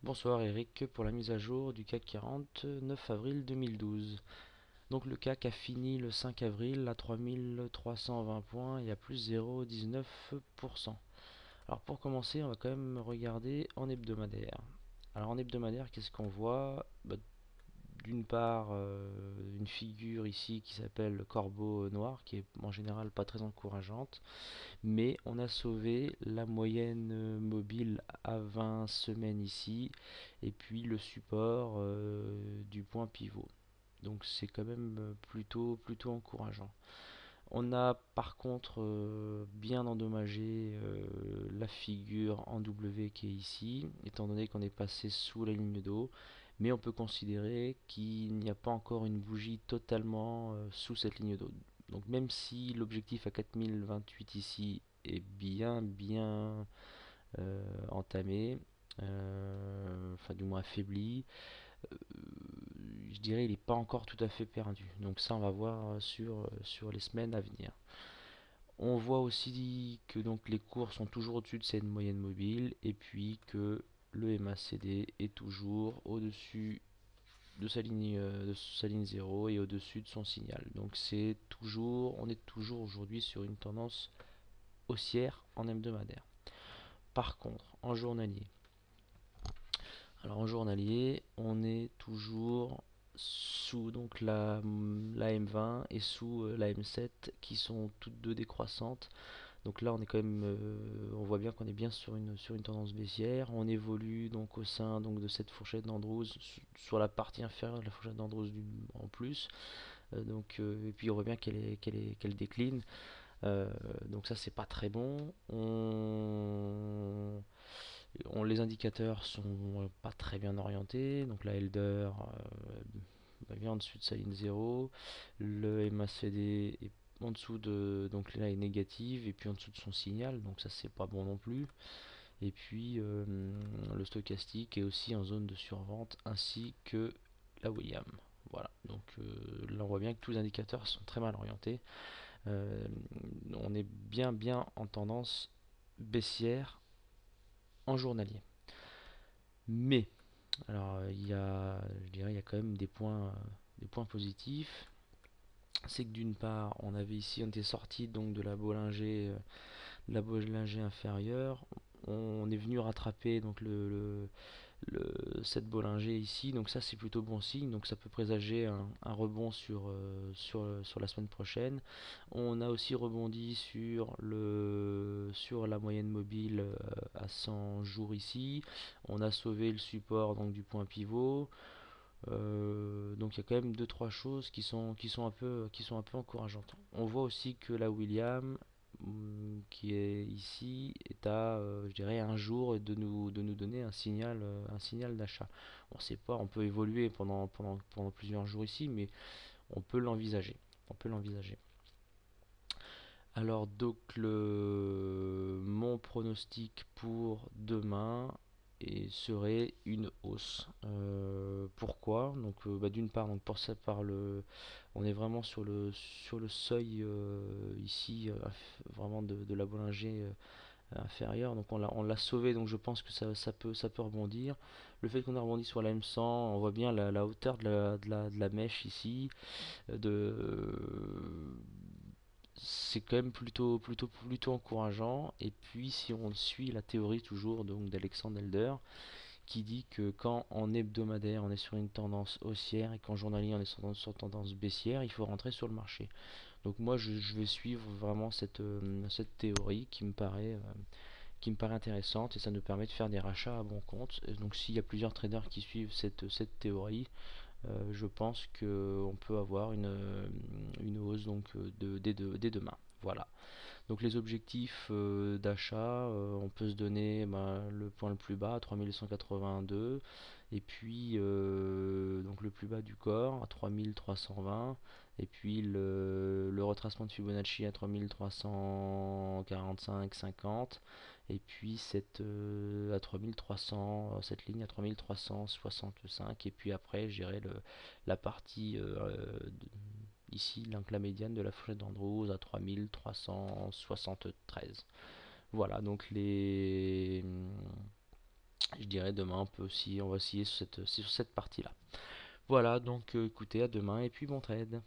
Bonsoir Eric pour la mise à jour du CAC 40 9 avril 2012. Donc le CAC a fini le 5 avril à 3320 points et à plus 0,19%. Alors pour commencer, on va quand même regarder en hebdomadaire. Alors en hebdomadaire, qu'est-ce qu'on voit? D'une part, une figure ici qui s'appelle le corbeau noir, qui est en général pas très encourageante, mais on a sauvé la moyenne mobile à 20 semaines ici, et puis le support du point pivot. Donc c'est quand même plutôt encourageant. On a par contre bien endommagé la figure en W qui est ici, étant donné qu'on est passé sous la ligne d'eau, mais on peut considérer qu'il n'y a pas encore une bougie totalement sous cette ligne d'eau. Donc même si l'objectif à 4028 ici est bien entamé, enfin du moins affaibli, euh, je dirais il n'est pas encore tout à fait perdu. Donc ça on va voir sur les semaines à venir. On voit aussi que donc les cours sont toujours au-dessus de cette moyenne mobile et puis que le MACD est toujours au-dessus de sa ligne 0 et au-dessus de son signal. Donc on est toujours aujourd'hui sur une tendance haussière en hebdomadaire. Par contre, en journalier, alors en journalier, on est toujours sous donc la M20 et sous la M7 qui sont toutes deux décroissantes. Donc là, on est quand même, on voit bien qu'on est bien sur une tendance baissière. On évolue donc au sein donc de cette fourchette d'Andrews sur la partie inférieure de la fourchette d'Andrews en plus. Et puis on voit bien qu'elle décline. Donc ça, c'est pas très bon. Les indicateurs sont pas très bien orientés. Donc la Elder bien en dessous de sa ligne 0. Le MACD est en dessous de. Donc là est négative et puis en dessous de son signal. Donc ça c'est pas bon non plus. Et puis le stochastique est aussi en zone de survente ainsi que la William. Voilà, donc là on voit bien que tous les indicateurs sont très mal orientés. Euh, on est bien en tendance baissière en journalier. Mais, alors je dirais, il y a quand même des points positifs. C'est que d'une part, on était sorti donc de la Bollinger inférieure. On est venu rattraper donc cette Bollinger ici, donc ça c'est plutôt bon signe, donc ça peut présager un rebond sur la semaine prochaine. On a aussi rebondi sur la moyenne mobile à 100 jours ici. On a sauvé le support donc du point pivot. Donc il y a quand même deux trois choses qui sont un peu encourageantes. On voit aussi que la William qui est ici est à je dirais un jour de nous donner un signal d'achat. On sait pas, on peut évoluer pendant plusieurs jours ici, mais on peut l'envisager. On peut l'envisager. Alors donc mon pronostic pour demain serait une hausse. Pourquoi? Donc d'une part donc pour ça par on est vraiment sur le seuil ici vraiment de la Bollinger inférieure. Donc on l'a sauvé, donc je pense que ça peut rebondir. Le fait qu'on a rebondi sur la M100, on voit bien la hauteur de la mèche ici. De C'est quand même plutôt encourageant. Et puis si on suit la théorie toujours donc d'Alexandre Elder, qui dit que quand en hebdomadaire on est sur une tendance haussière et qu'en journalier on est sur tendance baissière, il faut rentrer sur le marché. Donc moi je vais suivre vraiment cette théorie qui me paraît intéressante et ça nous permet de faire des rachats à bon compte. Et donc s'il y a plusieurs traders qui suivent cette théorie, je pense qu'on peut avoir une hausse donc dès demain. Voilà. Donc les objectifs d'achat, on peut se donner le point le plus bas à 3182 et puis donc le plus bas du corps à 3320 et puis le retracement de Fibonacci à 3345-50 et puis à 3300 cette ligne à 3365 et puis après j'irai la partie ici la médiane de la fourchette d'Andrews à 3373. Voilà donc Je dirais demain, on va essayer sur cette partie-là. Voilà, donc écoutez, à demain et puis bon trade.